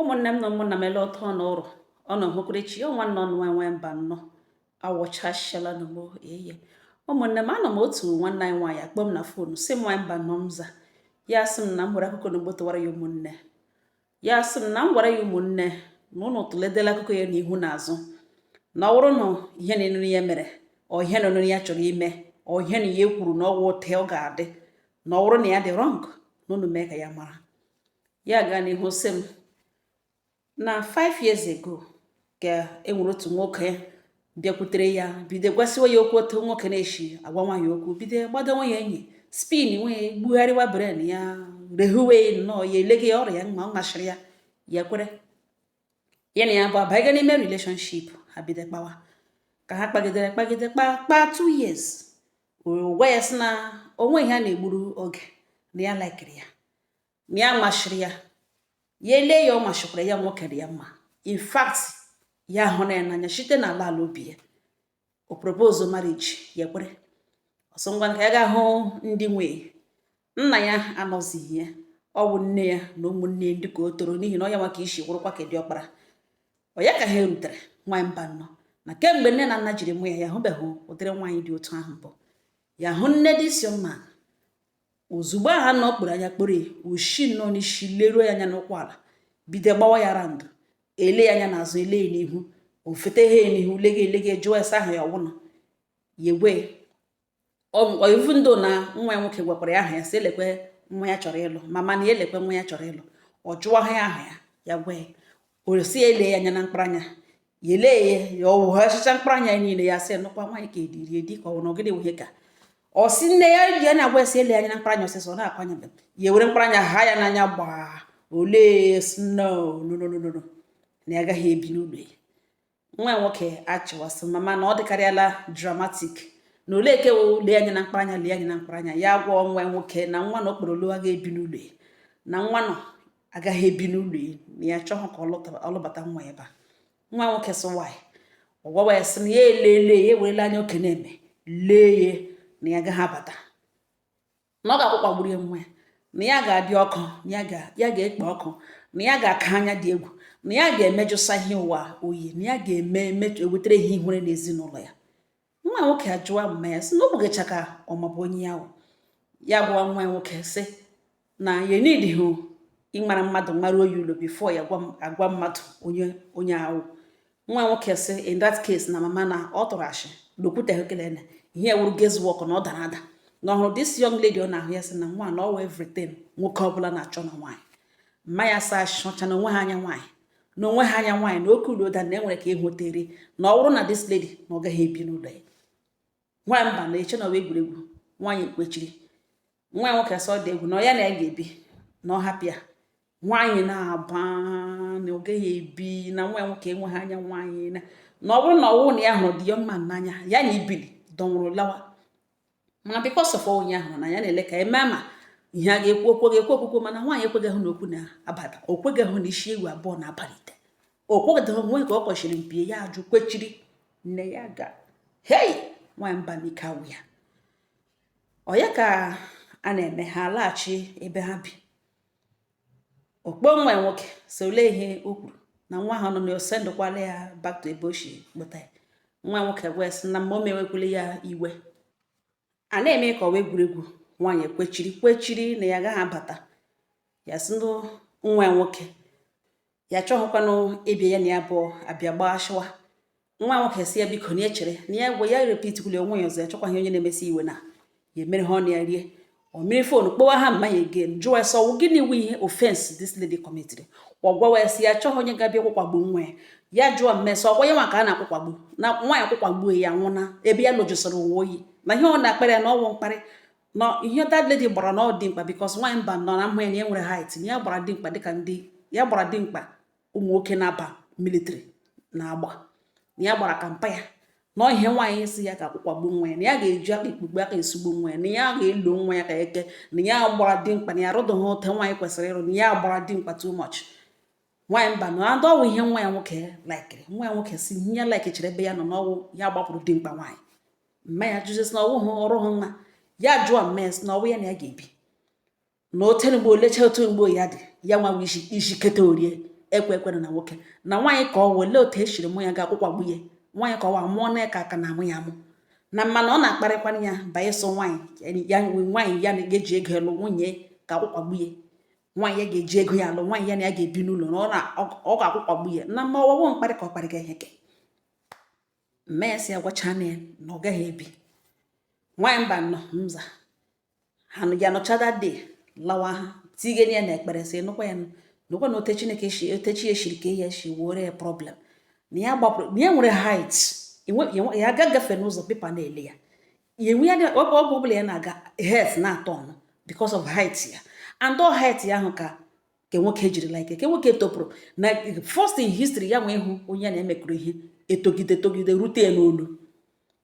Ụmụnne m na ụmụnna m ele ọtọ n'ụrụ ọ nọ hụkụrịchi ọ nwanne ọnụ nwe mba nnọ awọchashala na mo eye ụmụnne m anọ m otu nwanne anyị nwaanyị akpọ m na fonu si m nwa mba nnọ m za ya sị m na m gwara akụkọ na gbotowara ya ụmụnne ya sị m na m gwara ya ụmụnne na ụnụ tụledela akụkọ ya n'ihu na azụ na ọ bụrụ na ihe na enunu ya mere ọ ihe na enunu ya chọrọ ime ọ ihe na ya kwuru na ọgwụ ote ọ ga-adị na ọ bụrụ na ya dị rọng na unu mee ka ya mara ya gaa n'ihu sị m na 5 years ago ka enwere otu nwoke bịakwutere ya bido gwasịwa ya okwu otu nwoke na-eshi agwa nwaanyị okwu bido gbado nwa ya enyi spin nwee gbugharịwa bren ya rehuwe nnọọ ya eleghị ọrịa ya ma ọ ṅachiri ya kwere ya na ya bụ abanye n'ime relationship ha bido kpawa ka ha kpagidere kpa 2 years gwa ya sị na onwe ihe a na-egburu oge na ya laikiri ya na ya machiri ya ya ele ya ọ mashikwara ya nwoke dị ya mma in fact ya hụ na ya n'anya site na ala obi ya o propose marriage ya kwere ọsọ ngwa ka ya ga-ahụ ndị nwe nna ya anọzighị ya ọ bụ nne ya na ụmụnne ndị ka o toro n'ihi na ọ ya nwa ka isi gwụrụkwa ka dị ọkpara ọ ya ka ha erutere nwaanyị mba nnọ na kemgbe nne na nna jiri mụ ya hụbeghị ụdịrị nwaanyị dị otu ahụ mbụ ya hụ nne dị isi mma ozugbo aha na ọ kpụrụ anya kpụrụ ushi nọ n'isi leruo ya anya n'ụkwụ ala bido gbawa ya randụ ele ya anya n'azụ ele ya n'ihu ofete ha n'ihu lege jụọ esa ahụ ya ọwụnụ ya egwe oivu ndo na nwa ya nwoke gwakwara ya aha ya si elekwe nwa ya chọrọ ịlụ mama na ya elekwe nwa ya chọrọ ịlụ ọ jụọ ha ya aha ya gwe osi ya ele ya anya na mkparanya ya ele ya ọwụ ha chicha mkparanya ya niile ya sị nụkwa nwaanyị ka ediri edi ka ọ bụ na ọgịdị wuhe ka ọ sị nne ya ji ya na-agwa esi ele anya na mkparanya ọsịsọ na-akwanya be ya were mkparanya ha ya n'anya gbaa ole snow no na ya agaghị ebi n'ụlọ ya nwa nwoke achịwasị mama na ọ dịkarịala dramatik na ole ekewo lee anya na mkparanya ya gwa nwa nwoke na nwa na okporo olu agaghị ebi n'ụlọ ya na nwa nọ agaghị ebi n'ụlọ ya na ya chọghị ka ọ lụbata nwa ya ba nwa nwoke sị nwanyị ọgwawa ya sị na ya elele ya ewerela anya oke na-eme lee ya na ya agaghị abata na ọ ga-akpụkpagburu ya nwa ya na ya ga-adị ọkụ na ya ga-ekpe ọkụ na ya ga-aka anya dị egwu na ya ga-emejụsa ihe ụwa oyi na ya ga-ewetara ihe ihure n'ezinụlọ ya nwa nwoke ajụwa mma ya sị na ọ gbugecha ka ọmabụ onye ya gwa nwa nwoke sị na ya nidihụ ịmara mmadụ mara oyi ụlọ bifo ya agwa mmadụ onye ahụ nwa nwoke sị in that case na mama na ọ tụrụ ashị n'okwuteghị kelene ihe wuru gezwọk na ọ dara ada na ọhụrụ this young lady ọ na-ahụ ya sị na nwa na ọwa everything nwoke ọbụla na-achọ na nwaanyị mma ya sa achọcha na onwe ha anya nwaanyị na onwe ha anya nwaanyị na oke udo ụda na enwere ka ịhụtere na ọ bụrụ na this lady na ọ gaghị ebi n'ụlọ ya nwaanyị mba na-eche na ọwa egwuregwu nwaanyị kwechiri nwa nwoke sọ dị egwu na ọ ya na ya ga-ebi na ọ hapụ ya nwaanyị na-aba na ọ gaghị ebi na nwa nwoke enweghị anya nwaanyị na ọ bụrụ na ọwụ na ya hụrụ dị young man n'anya ya na ibili dọnwụrụ lawa mana because of onye ahụ na ya na-ele ka eme ma ihe a ga-ekwu okwukwo mana nwaanyị ekweghị na okwu na-abata o kweghị na isi ewu abụọ na-abalite o kweghị nwe ka ọ kọchiri mpie ya ajụ kwechiri nne ya ga hei nwaanyị mba n'ike awụ ya ọ ya ka a na-eme ha laghachi ebe ha bi okpo nwa nwoke so olee ihe o kwuru na nwa ahụ nọ na-ose ndụkwala ya back to ebe ochie kpụta ya nwa nwoke wee sị na mma o mewekwele ya iwe a na-eme ka ọ wee egwuregwu nwaanyị kwechiri na ya agaghị abata ya sị ndụ nwa nwoke ya chọghịkwanụ ịbịa ya na ya abụọ abịa gbaghachiwa nwa nwoke si ya biko na echere na ya gwe ya repitikwuli onwe ya ọzọ ya chọkwaghị onye na-emesi iwe na ya emere ha ọnụ ya rie o mmiri fonu kpọwa ha mma ya again jụwa ya sọ gịnị wu ihe offense this lady committed ọ gwawa ya si ya chọghị onye ga-abịa kwụkwagbu nwa ya jụọ mmesọ ọkwa ya nwa ka a na-akwụkwagbu na nwaanyị kwụkwagbuo ya nwụna ebe ya lụjụsara uwe oyi na ihe ọ na-akparị ya na ọnwụ mkparị na ihe that lady gbara na ọ dị mkpa because nwaanyị mba nọ na mma ya na enwere height na ya gbara dị mkpa dịka ndị ya gbara dị mkpa ụmụ nwoke na-aba military na-agba na ya gbara ka mpa ya na ihe nwaanyị si ya ka akwụkwagbu nwa ya na ya ga-eji aka ikpugbe aka esugbu nwa ya na ya ga-elo nwa ya ka eke na ya gbara dị mkpa na ya rụdụghị ote nwaanyị kwesịrị ịrụ na ya gbara dị mkpa too much nwaanyị mba na adọ ọwụ ihe nwa ya nwoke laikiri nwa ya nwoke si ihe ya laikichiri ebe ya nọ n'ọwụ ya gbapụrụ dị mkpa nwaanyị mma ya jụzisi na ọwụ hụ ọrụ hụ nwa ya jụọ mmes na ọwụ ya na ya ga-ebi na ote mgbe olecha otu mgbe ya dị ya nwa isi kete orie ekwe na nwoke na nwaanyị ka ọ wele otu eshiri mụ ya ga-akwụkwagbu ya nwaanyị ka ọwa mụọ na ka aka na amụ ya amụ na mana ọ na-akparịkwana ya banye so nwaanyị ya ga-eji ego elu nwunye ka akwụkwagbu ya nwaanyị ya ga-eji ego ya alụ nwaanyị ya na ya ga-ebi n'ụlọ na ọ ga-akwụkwagbu ya na mma ọwụwụ mkparị ka ọ kparịga ihe ke mma ya si agwacha na ya na ọ gaghị ebi nwaanyị mba nọ mza ha ya nọchada dị lawa ha tigene ya na ekpere si nụkwa ya nụkwa na ote Chineke otechi ya shiri ka ihe shi were ya problem na ya gbapụrụ na ya nwere height ya aga gafe n'ụzọ pepa na-ele ya enwe ya ọ bụla ya na-aga health na-atọ ọnụ because of height ya and all height ya ahụ ka nwoke jiri like ke nwoke topụrụ na first in history ya nwee ịhụ onye na-emekọrọ ihe etogide rute ya n'olu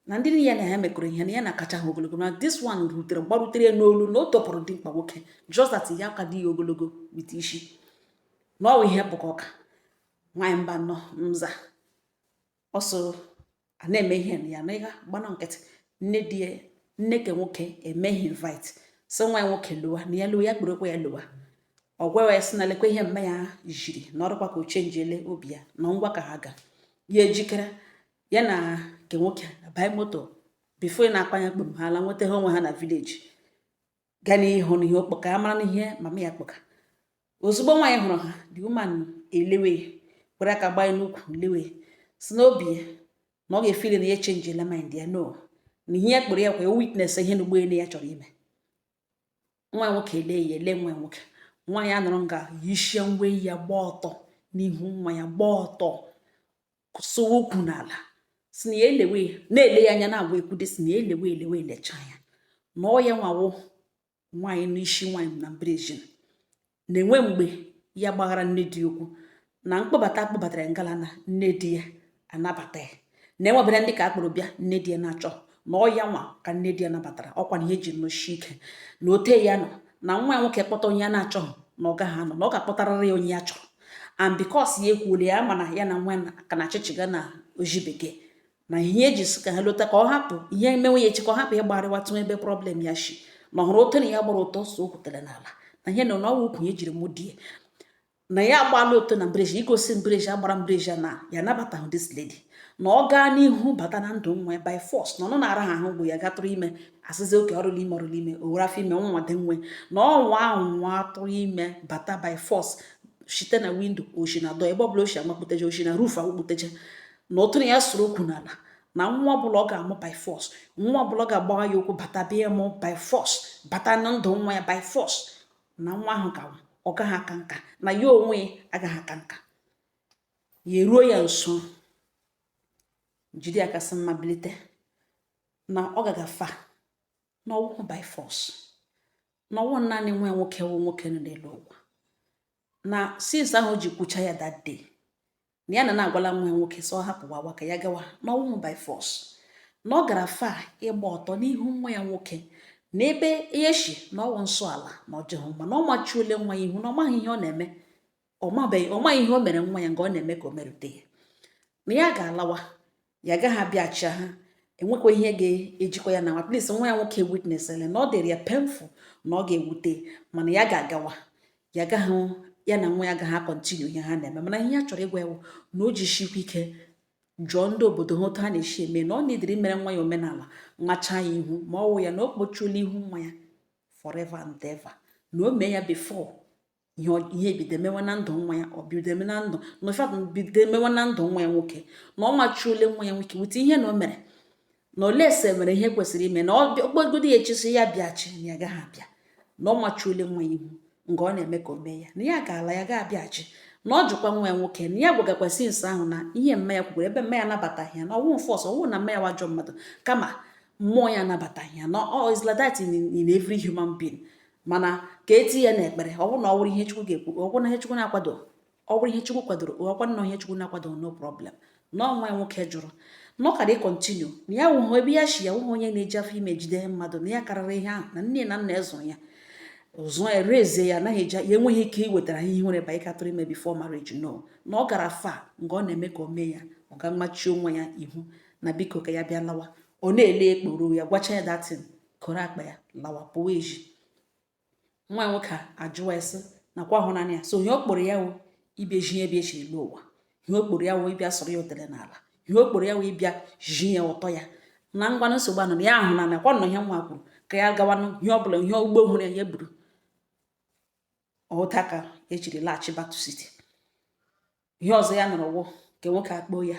na ndị ya na ya mekọrọ ihe na ya na-akacha ha ogologo na this one gbarutere ya n'olu na o topụrụ dị mkpa nwoke just that ya aka dị ya ogologo wit isi na ọ ihe bụka ọka nwaanyị mba nọ mza ọsọ a na-eme ihe na ya na ịga gbana nkịtị nne ke nwoke emeghị invite so nwaanyị nwoke lụwa na ya lụwa ya kpụrụkwa ya lụwa ọ gwawa ya sị na lekwa ihe mma ya jiri na ọrụkwa ka o chenjiele obi ya na ngwa ka ha ga ya ejikere ya na nke nwoke bai moto bifo ị na-akpanya kpom ha ala nweta ha onwe ha na vileji gaa n'ihu n'ihe okpọka ya mara n'ihe mama ya kpọka ozugbo nwaanyị hụrụ ha the woman elewe kwere aka gbanye n'ukwu lewe si n'obi ya na ọ ga-efili na ya chenjiela mind ya no na ihe ya kpere ya kwa witness ihe n'ugbo elu ya chọrọ ime nwa nwoke ele nwa nwoke nwaanyị anọrọ nga yishie ngwe ya gba ọtọ n'ihu nwa ya gba ọtọ sowe ukwu n'ala si na ya elewe na-ele ya anya na-agwa ekwude si na ya elewe elecha ya na ọ ya nwawo nwaanyị n'isi nwaanyị na mbrejin na-enwe mgbe ya gbaghara nne di okwu na akpọbatara ngala na nne di ya anabata ya na enwebere ndị ka akpọrọ bịa nne di ya na-achọ na ọ ya nwa ka nne di ya nabatara ọkwa na ihe ji nọchi ike na ote ya nọ na nwa nwoke kpọta onye ya na-achọghị na ọ gaghị anọ na ọ ga-akpọtarịrị ya onye ya chọrọ and because ya ekwuole ya mana ya na nwa ka na chichiga na oji bekee na ihe eji sị ka ha lota ka ọ hapụ ihe mmenwe ya echi ka ọ hapụ ịgbarịwatụ ebe problem ya shi na ọhụrụ ote na ya gbara ụtọ so o kwutere n'ala na ihe na ọnwa ukwu ya jiri mụ die na ya agbala oto na mbreji igosi mbreji agbara mbreji na ya nabataghị this lady na ọ gaa n'ihu bata na ndụ nwa by force na ọ na-ara ha ahụ bụ ya gatụrụ ime asịzi oke ọrụla ime o were afọ ime nwa dị nwe na ọnwa ahụ nwa atụrụ ime bata by force site na windo oshi na dọ ebe ọbụla oshi amakputeje oshi na roof akpụkputeje na otu na ya soro okwu n'ala na nwa ọbụla ọ ga-amụ by force nwa ọbụla ọ ga-agbawa ya okwu bata bịa mụ by force bata na ndụ nwa ya by force na nwa ahụ ka ọ gaghị aka nka na ya onwe agaghị aka nka ya eruo ya nso jiri aka sị mma bilite na ọ gagafa na ọwụ by force na ọwụ naanị nwa nwoke wụ nwoke nọ n'elu ụwa na since ahụ ji kwucha ya that day na ya na-agwala nwa nwoke sọ hapụwa awa ka ya gawa na ọwụ by force na ọ gara fa ịgba ọtọ n'ihu nwa ya nwoke n'ebe ihe shi na ọwụ nsọ ala na ọjọọ mma na ọ machuole nwa ya ihu na ọ maghị ihe ọ na-eme ọ maghị ihe o mere nwa ya nga ọ na-eme ka o merute ya na ya ga-alawa ya agaghị abịacha ha enwekwa ihe ga-ejikọ ya na nwa please nwa ya nwoke witness ele na ọ dịrị ya painful na ọ ga-ewute mana ya ga-agawa ya agaghị ya na nwa ya agaghị akọntinu ihe ha na-eme mana ihe ya chọrọ ịgwa ewu na o ji shikwa ike jụọ ndị obodo ha otu ha na-esi eme na ọ na-ediri mere nwa ya omenala nwacha ya ihu ma ọ wụ ya na o kpochuola ihu nwa ya forever and ever na o mee ya before ihe ebido emewe na ndụ nwa ya ọ bido eme na ndụ na ụfọdụ bido emewe na ndụ nwa ya nwoke na ọ machuole nwa ya nwoke wute ihe na o mere na olese mere ihe kwesịrị ime na okpogodi ya echisi ya bịachi na ya agaghị abịa na ọ machuole nwa ya ihu nga ọ na-eme ka o mee ya na ya ga-ala ya ga-abịachi na ọ jụkwa nwa ya nwoke na ya gwagakwasị nso ahụ na ihe mma ya kwukwere ebe mma ya anabataghị ya na ọwụ mfe ọsọ ọwụ na mma ya wajọ mmadụ kama mmụọ ya anabataghị ya na ọ is like that in every human being mana ka eti ya n'ekpere ọ bụrụ na ọ bụrụ ihe Chukwu ga-ekwu ọ bụrụ na ihe Chukwu na-akwado ọ bụrụ ihe Chukwu kwadoro ọkwa na ihe Chukwu na-akwado no problem na nwa ya nwoke jụrụ na ọ ka dị kontinu na ya wụhụ ebe ya shi ya wụhụ onye na-eji afọ ime jide mmadụ na ya karịrị ihe ahụ na nne na nna ezụrụ ya ụzọ erezie ya anaghị eji ya enweghị ike iwetara ihe nwere ba ịkatụrụ ime before marriage no na ọ gara fa nga ọ na-eme ka o mee ya ọ ga mmachi onwe ya ihu na biko ka ya bịa lawa ọ na-ele ekporo ya gwacha ya datin kọrọ akpa ya lawa pụwa eji nwa nwoke ajụwa esi nakwa ahụ naanị ya so ihe ọ kpọrọ ya wụ ibia ji ebe echiri n'ụwa ihe okporo ya wee bịa sọrọ ya otele n'ala ihe okporo ya wee bịa ji ya ụtọ ya na ngwanụ nsogbu anọ na ya ahụ na nakwa nọ ihe nwa kwuru ka ya gawanụ ihe ọbụla ihe ugbo hụrụ ya gburu ọta ka ejiri laghachi back to city. Ihe ọzọ ya nọrọ wụ nke nwoke akpọ ya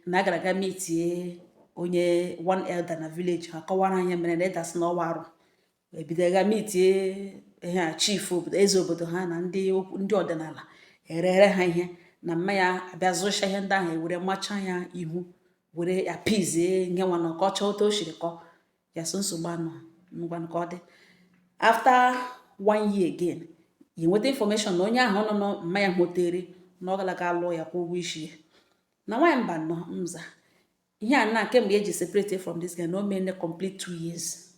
na agara aga metie onye one elder na village ha kọwara anya mere na ịdasị n'ọwa arụ ebido ga metie ihe chief obodo eze obodo ha na ndị ọdịnala erere ha ihe na mma ya abịa zụcha ihe ndị ahụ ewere macha ya ihu were apizie nye nwa na ọkọcha otu o siri kọ ya so nsogbu anọ ngwa nke ọ dị. After 1 year again you nweta information na onye ahụ nọ na mma ya hotere na ọ galaga alụọ ya kwa ụgwọ isi ya na nwaanyị mba nọ mza ihe a na kemgbe eji separate from this guy na o mere complete 2 years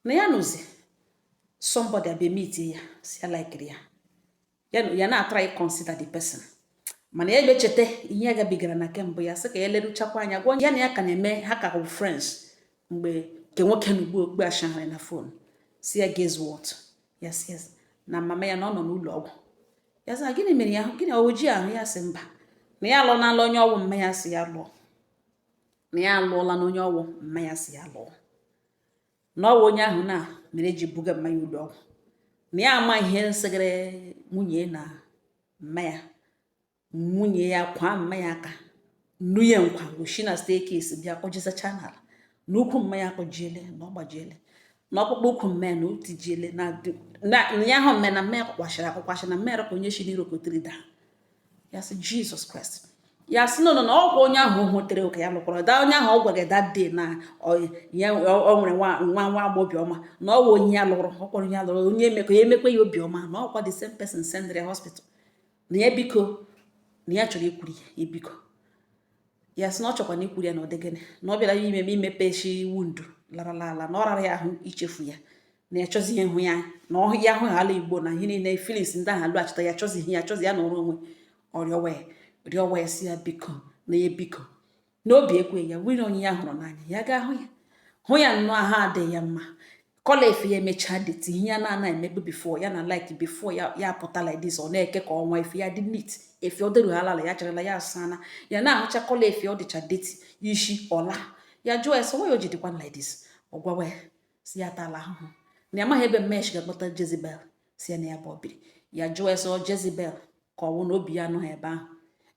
na ya nụzi somebody abịa meet ya si ya like ya na try consider the person mana ya echeta ihe ya gabigara na kemgbe ya sị ka ya leruchakwa anya gwa ya na ya ka na-eme ha ka friends mgbe ke nwoke na ugbo okpe ashagharị na phone si ya guess what yes na mama ya na ọ nọ n'ụlọ ọgwụ ya sị gịnị mere ya gịnị oji ahụ ya sị mba na ya alụọ n'ala onye ọgwụ mma ya si ya lụọ na ya alụọla na onye ọgwụ mma ya si ya lụọ na ọwụ onye ahụ na mere ji buga mma ya ụlọ ọgwụ na ya ama ihe nsịgịrị nwunye na mma ya nwunye ya kwa mma ya aka nnu ya nkwa goshi na staircase bịa kọjisacha n'ala na ukwu mma ya akọjiele na ọ gbajiele na ọkpụkpụ ukwu mma na otijiele na ya ahụ mme na mma ya kwashịrị na mma ya ka onye shi n'irokotiri daa ya sị Jesus Christ ya sị no na ọgwụ onye ahụ hụtere ụka ya lụkwara da onye ahụ ọ gwara that day na ya o nwere nwa obiọma na ọ wụ onye ya lụrụ ọ kpọrọ ya lụrụ onye emekwa ya obiọma na ọkwa the same person sendere hospital na ya biko na ya chọrọ ikwuri ya biko ya sị na ọ chọkwa na ikwuri ya na ọ dị gịnị na ọ bịara imepe shi wundu larala ala na ọ rara ya ahụ ichefu ya na ya chọzi ihe hụ ya na ọhụ ya ahụ ala Igbo na ihe niile Felix ndị ahụ alụghachita ya chọzi ihe ya chọzi ya na ọrụ onwe ọrịọwa ya si ya biko na ya biko n'obi ekwe ya nwere onye ya hụrụ n'anya ya gaa hụ ya nnọọ ahụ adịghị ya mma kọla efe ya emechaa deti ihe ya na-ana emegbe bifo ya na like bifo ya pụta like this ọ na-eke ka ọnwa efe ya dị neat efe ọ dịrị ala ya charala ya asana ya na-ahụcha kọla efe ọ dịcha deti isi ọla ya jụọ ya sọ nwa ya o ji dịkwa like this ọ gwawa ya si ya tala ahụhụ na amaghị ebe mmesh ga-akpọta Jezebel si ya na ya bụ obiri ya jụọ ya sọ Jezebel ka ọ wụ na obi ya anọghị ebe ahụ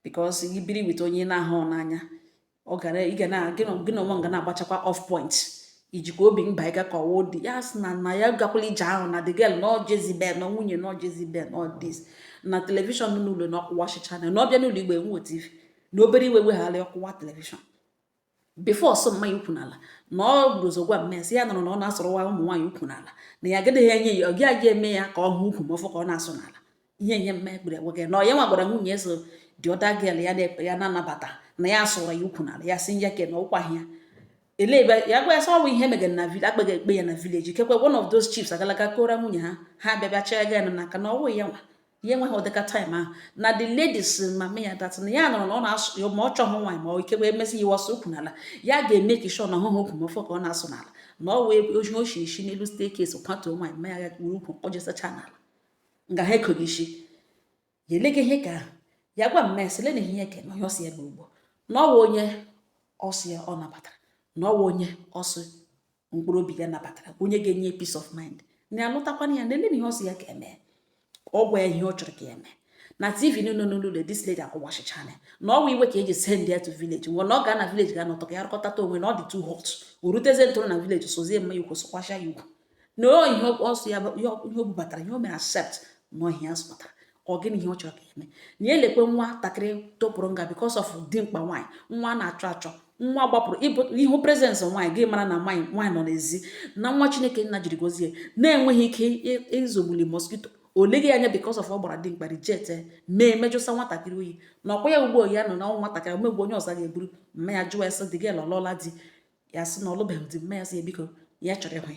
because ibiri wit onye na-ahụ n'anya ọ gara ị ga na gị na onwe nga na-agbachakwa off point ijikwa obi mba ịga ka ọwụ dị ya sị na ya gakwala ije ahụ na the girl nọ Jezebel na nwunye nọ Jezebel nọ this na telivishọn n'ụlọ na ọkụwa channel na ọbịa n'ụlọ igbe enwe TV na obere iwe weghala ọkụwa telivishọn before ọsọ mmanya ukwu n'ala na ọ guzo gwa mmesi ya nọrọ na ọ na-asọrọwa ụmụ nwaanyị ukwu n'ala na ya agaghị enye ya ọ gaghị eme ya ka ọ hụ ukwu ma ọfọ ka ọ na-asụ n'ala ihe mme gbere nwoke na onye nwa gwara nwunye eso dị ọda gel ya na-anabata na ya asụrụ ya ukwu n'ala ya sị ya ke na ọkwaghị ya elebe ya gwa ya sọ ọ bụ ihe megara na village akpaghị ekpe ya na village kekwe one of those chiefs agalaga kora nwunye ha bịabịa chịa ya n'aka na ọwụ ya nwa ihe nweghị ọdịka time ahụ na the ladies mama ya dat na ya nọrọ na ọ na-asụ ma ọ chọghị nwaanyị ma ọ ikekwe emesi ya ọsọ ukwu n'ala ya ga-eme ka ishọ na ọhụhụ ukwu ma ọfọ ka ọ na-asụ n'ala na ọ wee oji oshi isi n'elu staircase kwatuo nwaanyị ma ya ga wuru ukwu kpọjesacha n'ala nga ha ekoghị isi ya elege ihe ka ya gwa mmesi lena ihe ke na onye ọsị ya bụ ugbo na ọ wụ onye ọsị ya ọ nabatara na ọ wụ onye ọsị mkpụrụ obi ya nabatara onye ga-enye peace of mind na alụtakwana ya na ele na ihe ọsị ya ka eme ọgwụ ya ihe ọ chọrọ ka eme na TV n'ụlọ this lady akwụwachi channel na ọwụ iwe ka eji send ya to village nwe na ọ ga na village ga nọtọ ka ya rụkọtata onwe na ọ dị too hot o ruteze ntụrụ na village sozie mma ikwu sọkwasha ya ugwu na ihe ọsọ ya ihe o bubatara ihe o mere accept na ihe ya zụtara ọ gịnị ihe ọ chọrọ ka eme na ya elekwe nwa takịrị topụrụ nga because of dimkpa nwaanyị nwa na-achọ achọ nwa gbapụrụ ihu presence nwaanyị gị mara na nwaanyị nọ n'ezi na nwa Chineke nna jiri gozie na-enweghị ike izogbuli mosquito o leghị anya because of ọ gbara dimkpa reject mee mejụsa nwatakịrị oyi na ọkwa ya ugbo ya nọ na nwatakịrị omegbu onye ọzọ ga-eburu mma ya jụọ ya sị dị gị lọlọla di ya sị na ọlụbeghị di mma ya sị ya biko ya chọrọ ịhụ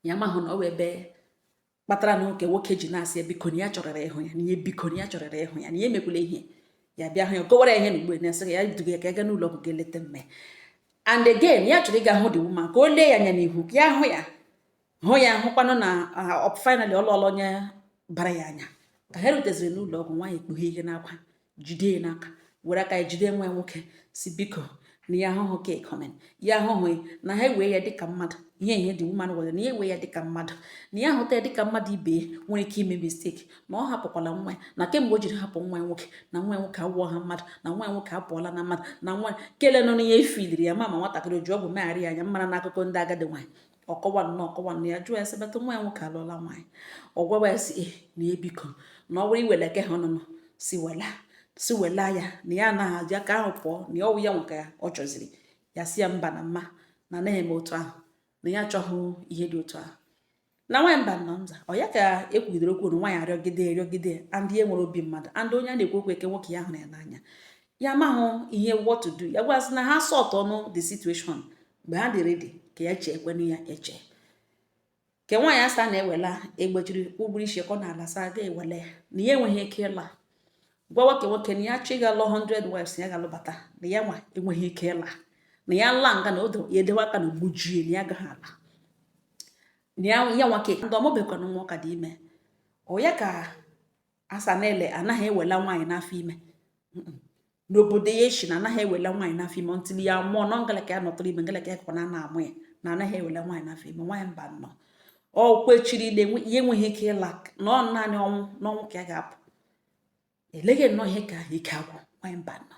ya mahụ na ọ wee ebe kpatara na nwoke ji na-asị ya biko na ya chọrọrọ ịhụ ya na ihe biko na ya chọrọrọ ịhụ ya na ya emekwula ihe ya bịa hụ ya gowara ya ihe na ugbo na-asị ya duga ya ka ga n'ụlọ ọgwụ ga-eleta mme and again ya chọrọ ịga hụ the woman ka o lee ya anya n'ihu ka ya hụ ya hụkwanụ na finally ọlụọlụ onye bara ya anya ka ha ruteziri n'ụlọ ọgwụ nwaanyị ekpughe ihe n'akwa jide ya n'aka were aka ya jide nwa ya nwoke si biko na ya ahụhụ ka ịkọmen ya ahụhụ na ha ewee ya dịka mmadụ ihe dị woman were na ya ewee ya dịka mmadụ na ya ahụta ya dịka mmadụ ibe ya nwere ike ime misteki na ọ hapụkwala nwa ya na kemgbe o jiri hapụ nwa ya nwoke na nwa ya nwoke awụọ ha mmadụ na nwa ya nwoke apụọla na mmadụ na nwa kele nọ n'ihe ifiliri ya ma nwatakịrị ji ọgwụ megharị ya anya mara n'akụkọ ndị agadi nwaanyị ọkọwa na ya jụọ ya sịbata nwa ya nwoke alụọla nwaanyị ọgwawa ya si na ebiko na ọ bụrụ iwele ke ha ọnụnụ si wela ya na ya anaghị aji aka ahụ pụọ na ọwụ ya nwoke ya ọ chọziri ya si ya mba na mma na anaghị eme otu ahụ na ya achọghị ihe dị otu ahụ na nwaanyị mba nọ nza ọ ya ka ekwugidere okwu na nwaanyị arịọgide andị ihe nwere obi mmadụ andị onye a na-ekwu okwu eke nwoke ya hụrụ ya n'anya ya mahụ ihe what to do ya gwasị na ha sọt ọnụ the situation mgbe ha dị redi ka ya chee ekwenu ya eche ke nwaanyị asa na-ewela egbejiri ụgbụrụ ishekọ n'ala sa ga ewele ya na ya enweghị ike ịla gwa nwoke na ya achọ ịga lụọ 100 wives ya ga-alụbata na ya nwa enweghị ike ịla na ya nla nga na odo ya edewe aka na ogbujie na ya agaghị ala na ya nwake ndị ọmụbekwana nwa ọka dị ime ọ ya ka asa na-ele anaghị ewela nwaanyị n'afọ ime n'obodo ya echi na anaghị ewela nwaanyị n'afọ ime ntili ya mụọ nọ ngalaka ya nọtụrụ ime ngalaka ya kwana na-amụ ya na anaghị ewela nwaanyị n'afọ ime nwaanyị mba nọ ọ kwechiri ile ya enweghị ike ịla na ọ naanị ọnwụ n'ọnwụ ka ya ga-apụ eleghị nnọọ ihe ka ike agwụ nwaanyị mba nọ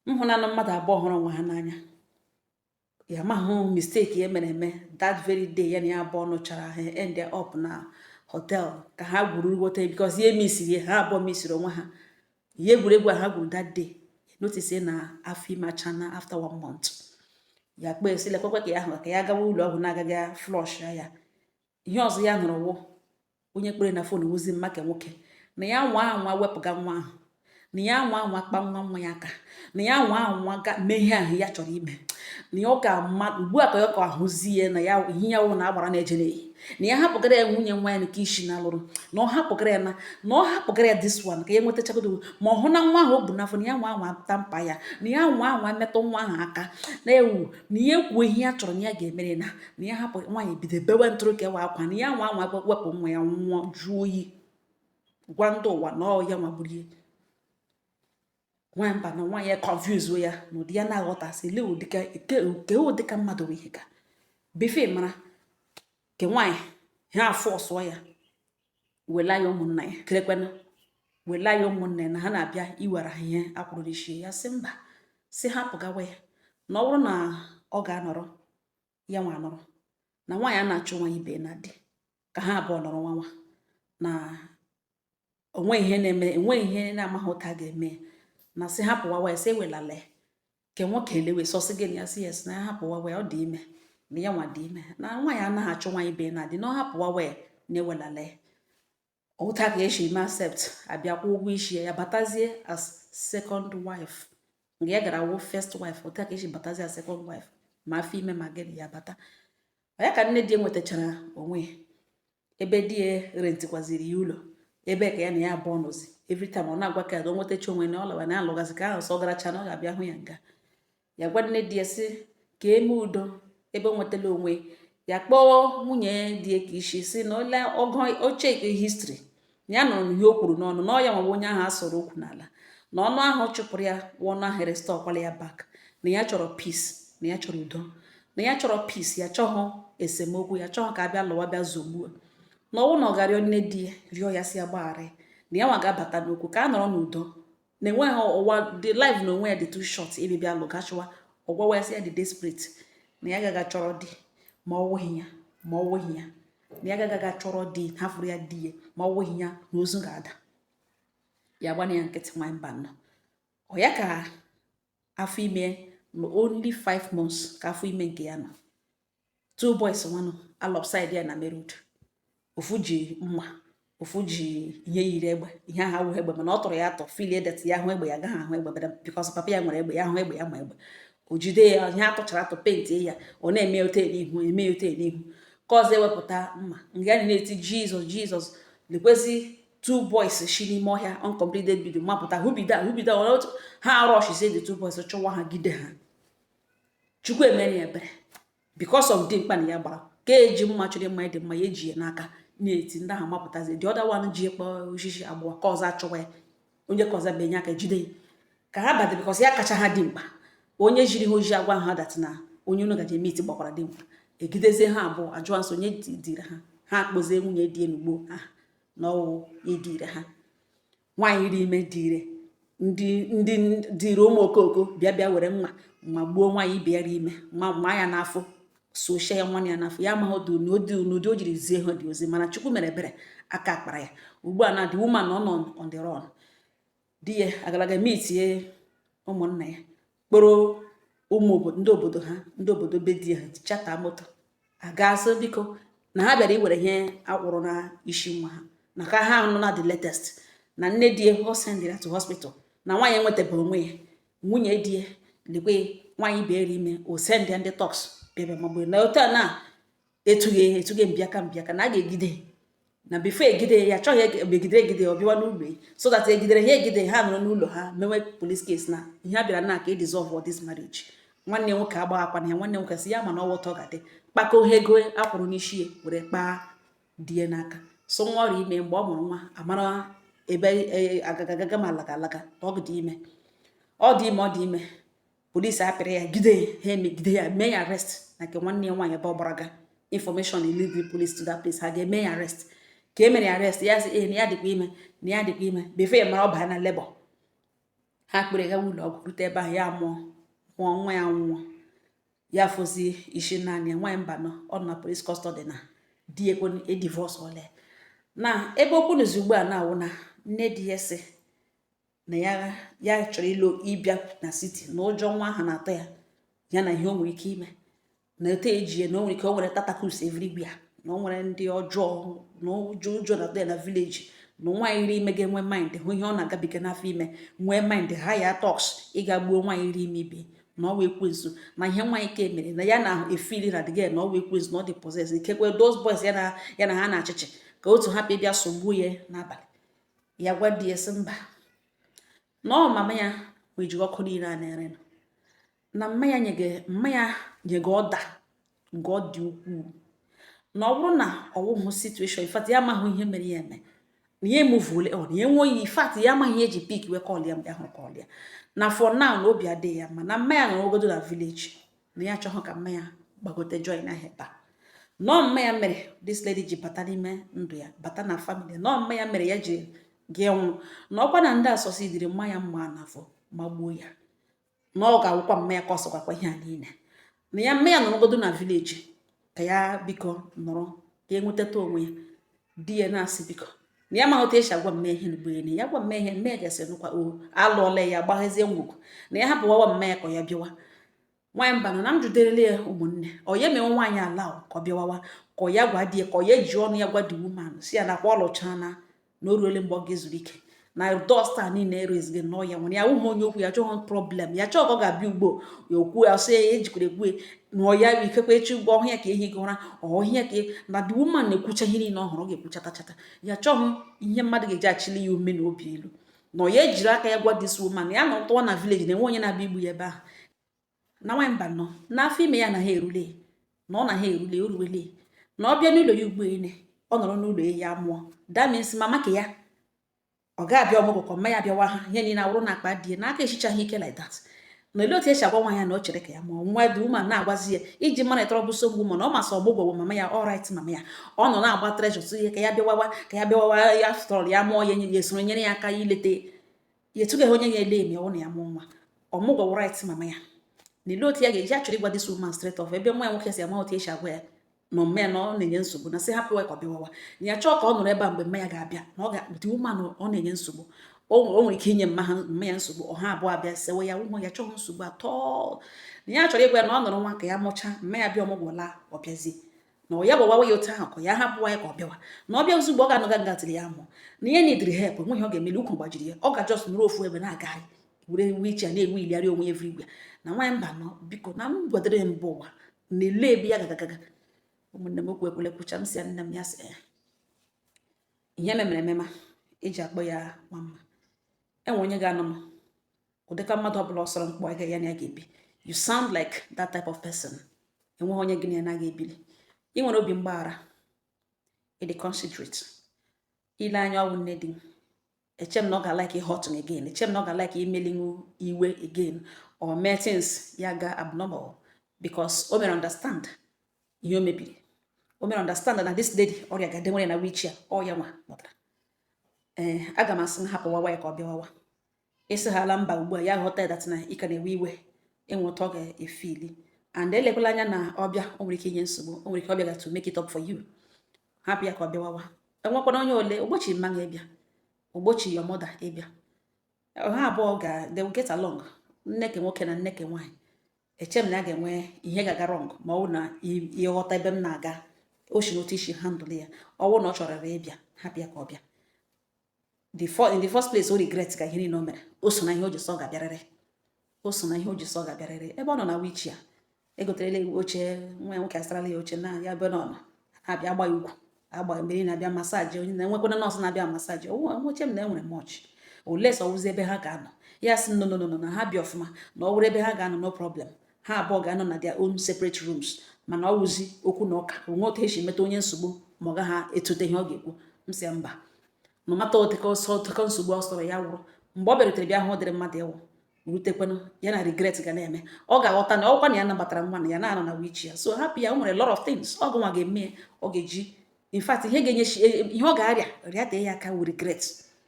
nhụnanụ mmadụ abụọ hụrụ onwe ha n'anya ya mahụ misteki ya mere eme that very day ya na ya abụọ nụchara ha end up na hotel ka ha gwuru wote because ihe misiri ha abụọ misiri onwe ha ihe egwuregwu ha gwuru that day notice na afọ ime achana after 1 month ya kpee sile kwekwe ka ya hụ ka ya gawa ụlọ ọgwụ na-agaghị flush ya ihe ọzọ ya nụrụ wụ onye kpere na fon wozi mma ka nwoke na ya nwa wepụga nwa ahụ na ya nwa kpa nwa ya aka na ya nwa mee ihe ahụ ya chọrọ ime na ya ọ ga-ama ugbu a ka ya ka ahụzi ya na ya ihe ya wụ na agbara na-eje n'eyi na ya hapụgara ya nwunye nwa ya nke isi na alụrụ na ọ hapụgara ya this one ka ya nwetachagodo ma ọ hụ na nwa ahụ o bu n'afọ na ya nwa ta mpa ya na ya nwa metụ nwa ahụ aka na ewu na ya ekwuo ihe ya chọrọ na ya ga-emere na ya hapụ nwaanyị bido bewe ntụrụ ka ewe akwa na ya nwa wepụ nwa ya nwụọ jụọ oyi gwa ndị ụwa na ọ ya nwagburie nwaanyị mba na nwaanyị ya confuse ya na ụdị ya na-aghọtasị le ụdịka mmadụ wee ka befe mara ke nwaanyị ha afọ ọsụọ ya wela ya ụmụnna ya kerekwena wela ya ụmụnna ya na ha na-abịa iwere ha ihe akwụrụ n'isi ya sị mba si hapụgawa ya na ọ bụrụ na ọ ga-anọrọ ya nwa anọrọ na nwaanyị a na-achụ nwa ibe na dị ka ha abụọ nọrọ nwa na onwe ihe na-amaghị ụta ga-eme na si hapụwawa ya si ewelala ya ke nwoke elewe sọsị gị ya si yes na ya hapụwawa ya ọ dị ime na ya nwa dị ime na nwaanyị anaghị achụ nwa ibe na dị na ọ hapụwawa ya na ewelala ya ụta ka esi ime accept abịakwa ụgwọ isi ya batazie as second wife nke ya gara wụ first wife ụta ka esi batazie as second wife ma afọ ime ma gịnị ya bata ya ka nne di nwetachara onwe ebe di ya rentikwaziri ya ụlọ ebe ka ya na ya abụọ nọzi every time ọ na-agwa ka ya nwetacha onwe na ọlọba na alụgazi ka ahụ sọ garacha na ọ ga-abịa hụ ya nga ya gwa nne di ya sị ka eme udo ebe o nwetala onwe ya kpọọ nwunye di ka isi si na ole ogo oche histri ya nụrụ ihe o kwuru n'ọnụ na ọ ya nwa onye ahụ asọrọ okwu n'ala na ọnụ ahụ chụpụrụ ya ọnụ ahụ restọkwala ya bak na ya chọrọ peace na ya chọrọ udo na ya chọrọ peace ya chọghọ esemokwu ya chọghọ ka abịa lụwa bịa zogbuo na ọnwụ na ọ ga-arịọ nne di ya rịọ ya si agbagharị na ya nwa ga-abata n'okwu ka a nọrọ n'udo na enweghị ụwa the life na onwe ya dị too short ịbịbịa lụgachịwa ọgwawa ya si ya dị desperate na ya gaga chọrọ di ma ọ wụghị ya na ya gaga chọrọ di hafụrụ ya di ya ma ọ wụghị ya na ozu ga-ada ya gbana ya nkịtị nwaanyị mba nọ ọ ya ka afọ ime na only 5 months ka afọ ime nke ya nọ 2 boys nwanụ alọpside ya na merud ofu ji mma ofu ji ihe yiri egbe ihe ahụ ahụ egbe mana ọ tọrọ ya atọ fili edet ya ahụ egbe ya agaghị ahụ egbe bikọs papa ya nwere egbe ya ahụ egbe ya ma egbe o jide ya ihe atụchara atọ penti ya ọ na-eme ote n'ihu ka ọzọ ewepụta mma nga ya na-eti jizọs lekwezi 2 boys shi n'ime ọhịa uncompleted video mapụta hubida otu ha arụ ọchịsị dị 2 boys chụwa ha gide ha chukwu emere ya ebere because of dị mkpa na ya gbara ka eji mma chụrụ mma dị mma ya eji ya n'aka na-eti ndị ahụ mapụtazi dị ọda wan ji ekpo osisi agbụwa ka ọzọ achọwa ya onye ka ọzọ benye aka jide ya ka ha bada bikọs ya kacha ha dị mkpa onye jiri ha oji agwa ha dat na onye unu gaji emeti gbakwara dị mkpa egidezie ha abụọ ajụọ nso onye dịrị ha akpọzie nwunye dị enugbo ha na ọwụ idire ha nwaanyị iri ime dịire ndị dịrị ụmụ okoko bịa were mma gbuo nwaanyị ibe ya ime ma ya n'afọ sochie ya nwanne ya n'afọ ya amaghị n'ụdị o jiri zie ha dị ozi mana Chukwu mere ebere aka akpara ya ugbu a na the woman nọ on the run di ya agalaga mitie ụmụnna ya kpọrọ ndị obodo be di ha chata moto aga asị biko na ha bịara iwere ihe akwụrụ na isi nwa ha na ka ha nọ na the latest na nne di ya o send ya to hospital na nwaanyị enwetabeghị onwe ya nwunye di ya lekwe nwaanyị bịara ime o send ya ndị toks bịa magbe na otu a na etughị mbịaka na a ga-egide na bifo egide ya achọghị egide ọbịwa n'ụlọ so that egidere ha nọrọ n'ụlọ ha mewe police case na ihe a bịara na ka dissolve this marriage nwanne nwoke agbaghakwana ya nwanne nwoke si ya mana ọwụtọ ga-adị kpakọ ego akwụrụ n'isi ya were kpaa die n'aka so nwa ọrụ ime mgbe ọ mụrụ nwa amara ebe agagaga ma alaga ọ dị ime polisi apịrị ya gide ya mee ya arrest na nke nwanne ya nwaanyị ebe ọ gbara ga information lead police to that place ha ga-eme ya arrest ka emere ya arrest ya sị na ya dịkwa ime befe ya mara ọ baa na labor ha kpere ga ụlọ ọgwụ rute ebe ahụ ya mụọ nwa ya nwụọ ya fụzi isi naanị ya nwaanyị mba nọ ọ nọ na police custody na di ekwe divorce ole na ebe okwu n'ụzọ ugbu a na-awụ na nne di ya sị na ya chọrọ ịbịa na city na ụjọ nwa ahụ na-atọ ya na ihe o nwere ike ime na eto eji ya na o nwere ike o nwere tatakus everywhere na o nwere ndị ọjọọ na ụjọ na-atọ ya na village na nwaanyị iri ime ga-enwe mind hụ ihe ọ na-agabiga n'afọ ime nwee mind ha ya toks ịga gbuo nwaanyị iri ime ibe na ọwa ekwensu na ihe nwaanyị ka emere na ya na efili na dịga na ọwa ekwensu na ọ dị possess ikekwe those boys ya na ha na-achịchị ka otu hapụ ịbịa sogbuo ya n'abalị ya gwa di ya sị mba na ọ mama ya weji ọkụ niile a na-ere na mmanya nyege ọda nke ọ dị ukwuu na ọ bụrụ na ọwụhụ situation ifat ya amaghị ihe mere ya eme na ya emuvule ọ na ya enweghị ifat ya amaghị ihe eji pik wee kọl ya mgbe ahụ kọl ya na for now na obi adịghị ya ma na mmanya nọrọ ogodo na village na ya achọghị ka mmanya gbagote join ahụ ebe a nọọ mmanya mere this lady ji bata n'ime ndụ ya bata na family nọọ mmanya mere ya ji gị nwụ na ọkwa na ndị asọsi dịrị mmanya mma n'afọ ma gbuo ya na ọ ga-awụkwa mmanya ka ọ sọkwakwa ihe a niile na ya mmanya nọrọgodo na vileji ka ya biko nọrọ ka enwetata onwe ya di ya na-asị biko na ya maghị otu esi agwa mmanya ihe n'ugbo ya gwa mmanya mmanya ga-esi nụkwa o alụọla ya gbaghezie ngwugwu na ya hapụwawa mmanya ka ya bịawa nwaanyị mba na m juderele ya ụmụnne ọ ya mewe nwaanyị ala ka ọ bịawawa ka ya gwa di ya ka ọ ya ji ọnụ ya gwa di woman si ya nakwa ọ lụchana na o ruole mgbe ọ ga-ezuru ike na dọsta niile erezighi nọ ya nwere ya ụmụ onye okwu ya chọghị problem ya chọọ ka ọ ga-abịa ugbo ya okwu ya sị ya ejikwara egwu na ọ ya ikekwe echi ugbo ọhụ ya ka ehi gị ụra ọhụ ya ka na the woman na-ekwucha ihe niile ọhụrụ ọ ga-ekwuchatachata ya chọghị ihe mmadụ ga-eji achịli ya ume na obi elu na ọ ya ejiri aka ya gwa dis woman ya na ụtụwa na village na enwe onye na-abịa igbu ya ebe ahụ na nwaanyị mba nọ n'afọ ime ya na ha erule na ọ na ha erule oruwele na ọ bịa n'ụlọ ya ugbo ene ọ nọrọ n'ụlọ ya mụọ damins mama ka ya ọ ga-abịa ọmụgwọ ka mmanya bịawa ha ihe niile awụrụ na akpa die n'aka echichaghị ike like that na ele otu esi agwa nwa ya na ọ chere ka ya mụọ nwa dị ụma na-agwazi ya iji mara ịtọrọ bụ sogbu mana ọ masị ọgbụgbọ bụ mama ya ọrit mama ya ọ nọ na-agba trejọs ihe ka ya bịawawa ya tọrọ ya mụọ ya ya esoro nyere ya aka ileta ya etugaghị onye ya ele eme ọ na ya mụọ nwa ọmụgwọ writ mama ya na ele otu ya ga-eji achọrọ ịgwa dis woman straight off ebe nwa ya nwoke si ama otu esi agwa ya na mmanya na ọ na-enye nsogbu na sị hapụ ka ọ bịawawa ya chọọ ka ọ nọrọ ebe a mgbe mmanya ga-abịa na ọ ga-akpụta woman ọ na-enye nsogbu o nwere ike inye mmanya nsogbu ọha abụọ abịa sewe ya ụmụ ya chọghị nsogbu atọ na ya chọrọ ịgwa ya na ọ nọrọ nwa ka ya mụchaa mmanya bịa ọmụgwọla ọ bịazie na ọ ya gbawawa ya otu ahụ ka ya hapụ ya ka ọ bịawa na ọ bịa ozugbo ọ ga-anọga ngatịrị ya mụọ na ihe na-ediri help nweghị ọ ga-emeli ukwu gbajiri ya ọ ga-ajọs nụrụ ofu ebe na-agagharị were wichi ya na-enwe iligharị onwe ya everywhere na nwaanyị mba nọ biko na m gwadere mbụ ụwa na-ele ebe ya gagagaga ụmụnne m okwu ekwule kwucha m si ya nne m ya sị ihe memere emema eji akpọ ya mama enwe onye ga-anọ m ụdịka mmadụ ọbụla ọsọrọ mkpọ ya na ya ga-ebi you sound like that type of person enweghị onye gị na ya na ga-ebili ị nwere obi mgbaghara ịdị considerate. Ile anya ọwụ nne di echem na ọ ga-like hurting again, echem na ọ ga-like imelinwu iwe again or mee things ya ga abnormal because o mere understand ihe o mebiri. O mere understand na this lady ọrịa ga-ade nwere na wheelchair ọ ya nwa kpọtara. Aga m asị m hapụ wawa ya ka ọ bịa wawa. Isi hala mba ugbu a ya ghọta dat na ị ka na-ewe iwe enweta ọ ga-efili and elekwala anya na ọbịa o nwere ike inye nsogbu, o nwere ike ọbịa to make it up for you. Hapụ ya ka ọ bịa wawa. Enwekwana onye ole ogbochi mma ịbịa, ogbochi your mother ịbịa. Ha abụọ they will get along. Nneke nwoke na nneke nwaanyị. Echem na a ga-enwe ihe ga-aga wrong ma ọ bụ na ịghọta ebe m na-aga oshi n'otu isi handle ya. Ọ bụrụ na ọ chọrọ ịbịa, hapụ ya ka ọ bịa. In the first place o regret ka ihe niile o mere. O so na ihe o ji sọ ga-abịarịrị. O so na ihe o ji sọ ga-abịarịrị. Ebe ọ nọ na wheelchair egoterela oche nwa nwoke asarala ya oche na ya ebe ọ nọ na-abịa agba ya ugwu agba mmiri na-abịa masaji onye na-enwekwana nọọsụ na-abịa masaji oche m na enwere much ole so ọwụzi ebe ha ga-anọ ya sị no na ha bịa ọfụma na ọ wụrụ ebe ha ga-anọ no problem. Ha abụọ ga-anọ na their own separate rooms mana ọ wụzi okwu na ụka onwe otu esi meta onye nsogbu ma ọ gaghị etute ihe ọ ga-ekwu. M sị mba ma mata oteka nsogbu ọ sọrọ ya wụrụ mgbe ọ bịarutere bịa hụ dịrị mmadụ ịwụ rutekwanụ ya na regret ga na-eme. Ọ ga-aghọta na ọkwa na ya nabatara nwa na ya na-anọ na wheelchair so hapụ ya. O nwere a lot of things ọ gụnwa ga-eme ọ ga-eji in fact ihe ga-enye ihe ọ ga-arịa rịatee ya aka wụ regret.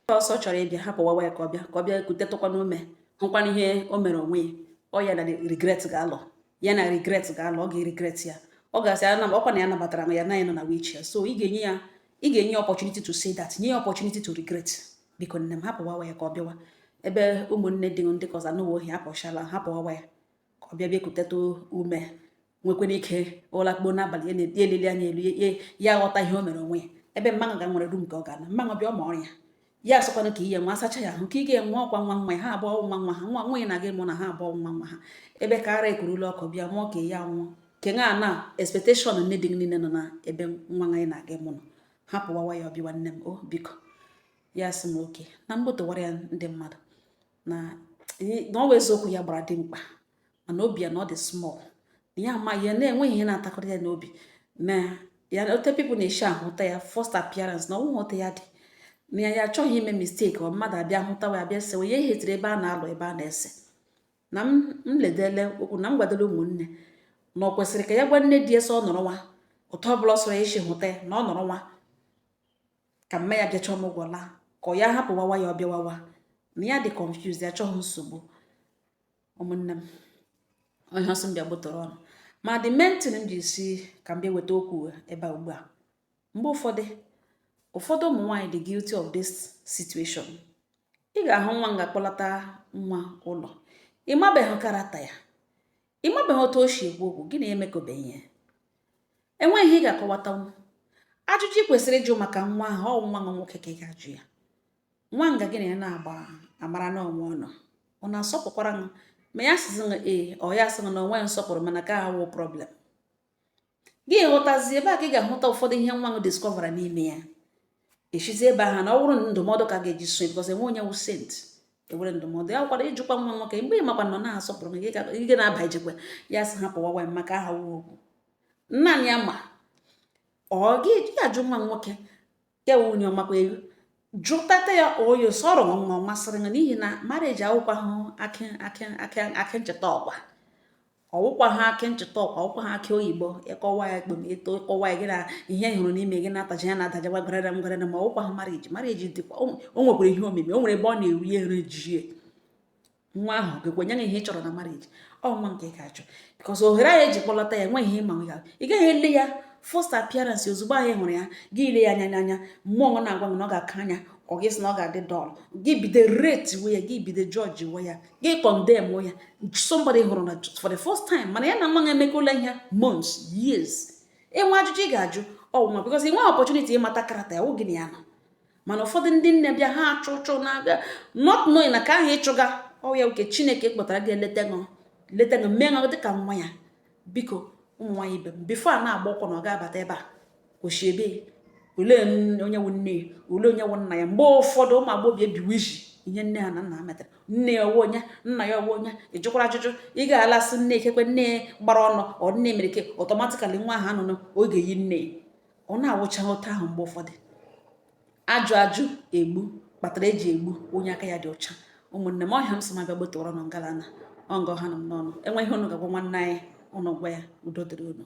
Ọsọ chọrọ ịbịa hapụ wawa ya ka ọ bịa kutetụkwana ume hụkwana ihe o mere onwe ya. Ọ ya na regret ga-alọ ya na regret ga-alọ ọ ga-regret ya. Ọ ga-asị ọkwa na ya nabatara ya na ya nọ na wheelchair so ị ga-enye opportunity to say that, nye opportunity to regret. Biko nne m hapụ wawa ya ka ọ bịawa. Ebe ụmụnne dị ndị ka ọzọ anụwo ohi apụchala hapụ wawa ya ka ọ bịa bịakuteta ume nwekwana ike ụlakpo n'abalị ya na-eleli anya elu ya ghọta ihe o mere onwe ya. Ebe mmanụ ga nwere rum ka ọ ga-ana mmanụ bịa ọma ọrịa ya asọkwana ka ihe nwa asacha ya ahụ ka ị ga-enwe ọkwa nwa ya ha abụọ nwa ha nwa nwunye na-aga mụ na ha abụọ nwa ha ebe ka ara ekurula ọkụ bịa mụọ ka ya nwụọ kenga na expectation nne dị niile nọ na ebe nwa anyị na-aga mụ nọ. Hapụ wawa ya ọbịwa nne m o biko. Ya sị m oke na mgbotowara ya ndị mmadụ na ọ bụ eziokwu ya gbara dị mkpa mana obi ya na ọ dị small na ya ama ya na-enweghị ihe na-atakọrọ ya n'obi na ya ote people na-eshi ahụta ya first appearance na ọnwụ hụta ya dị na ya achọghị ime mistake ọ mmadụ abịa hụtawa abịa sewe ya ehetiri ebe a na-alụ ebe a na-ese na m ledele okwu na m gwadoro ụmụnne na ọ kwesịrị ka ya gwa nne di ese ọ nọrọ nwa ụtọ ọbụla ọ sọrọ ya isi hụta ya na ọ nọrọ nwa ka mma ya bịa chọọ m ụgwọ laa ka ọ ya hapụ wawa ya ọbịa wawa na ya dị confused ya achọghị nsogbu. Ụmụnne m onye ọsọ m bịa gbotoro ọnụ ma the main thing m ji si ka m bịa weta okwu ebe a ugbu a mgbe ụfọdụ ụmụ nwaanyị dị guilty of this situation. Ị ga-ahụ nwa m ga-akpọlata nwa ụlọ ịmabeghị karata ya ịmabeghị otu o si ekwu okwu gị na emekobeghị ya enweghị ihe ị ga-akọwatanwu. Ajụjụ ị kwesịrị ịjụ maka nwa ahụ ọ nwa nwoke ka ị ga-ajụ ya. Nwa nga gị na ya na-agba amara na onwe ọnọ ọ na-asọpụkwara m ma ya sịzị ọ ya sịghị na onwe nsọpụrụ mana ka ahụ problem gị ghọtazi ebe a ka ị ga-ahụta ụfọdụ ihe nwa m discovera n'ime ya. Echizi ebe ahụ na ọ bụrụ ndụmọdụ ka ga-eji so because enwe onye wụ sent ewere ndụmọdụ ya kwara ịjụkwa nwa nwoke mgbe ị makwa nọ na-asọpụrụ m gị na-aba ijekwe ya sị hapụ wawa maka aha wu okwu nna ya ma ọ gị ajụ nwa nwoke ya wụ onye ọmakwa ego jụtata ya oyo sọrọ nwa masịrị ya n'ihi na marriage awụkwa hụ akị ncheta ọkwa ọwụkwa ha akị ncheta ọkwa ọwụkwa ha akị oyibo ịkọwa ya ekpomito ịkọwa ya gị na ihe hụrụ n'ime gị na-ataja ya na-adaja gwarara ma ọwụkwa ha marriage dịkwa o nwekwara ihe omimi o nwere ebe ọ na-eri ere jie nwa ahụ ga-ekwenye na ihe ị chọrọ na marriage ọ nwa nke ị ga-achọ because ohere ahụ eji kpọlata ya enweghị ihe ịma nwe ya ị gaghị ele ya first appearance ozugbo ahụ hụrụ ya gị ile ya anya n'anya mmụọ na-agwa m na ọ ga-aka anya ọ gị sị na ọ ga-adị dọl gị bido rate we ya gị bido judge we ya gị condemn we ya somebody hụrụ na for the first time mana ya na nwa emekọla ihe months years enwe ajụjụ ị ga-ajụ ọnwa because enwe opportunity ịmata karata ya oge na ya nọ mana ụfọdụ ndị nne bịa ha achụ na-aga not knowing na ka ahụ ịchụga ọ ya oke Chineke kpọtara gị leta gị mee ṅụ dịka nwa ya. Biko ụmụ nwaanyị ibe m bifo a na-agba ụkwụ na ọ ga-abata ebe a oshi ebe ole onye wụ nne ya ole onye wụ nna ya mgbe ụfọdụ ụmụ agbọghọ ebiwe iji ihe nne ha na nna ha metara nne ya ọwụ onye nna ya ọwụ onye ịjụkwara ajụjụ ị ga-alasị nne ikekwe nne gbara ọnụ ọ nne mere ike ọtọmatikali nwa ahụ anọ n'oge yi nne ọ na-awụcha otu ahụ mgbe ụfọdụ. Ajụ ajụ egbu kpatara eji egbu onye aka ya dị ọcha. Ụmụnne m, ọhịa m si ma bịa gbotoro ọnụ ngalana ọ ngọ ha nọ m n'ọnụ. Enweghị unu ga-agwa nwanne anyị, unu gwa ya. Udo dịrị unu.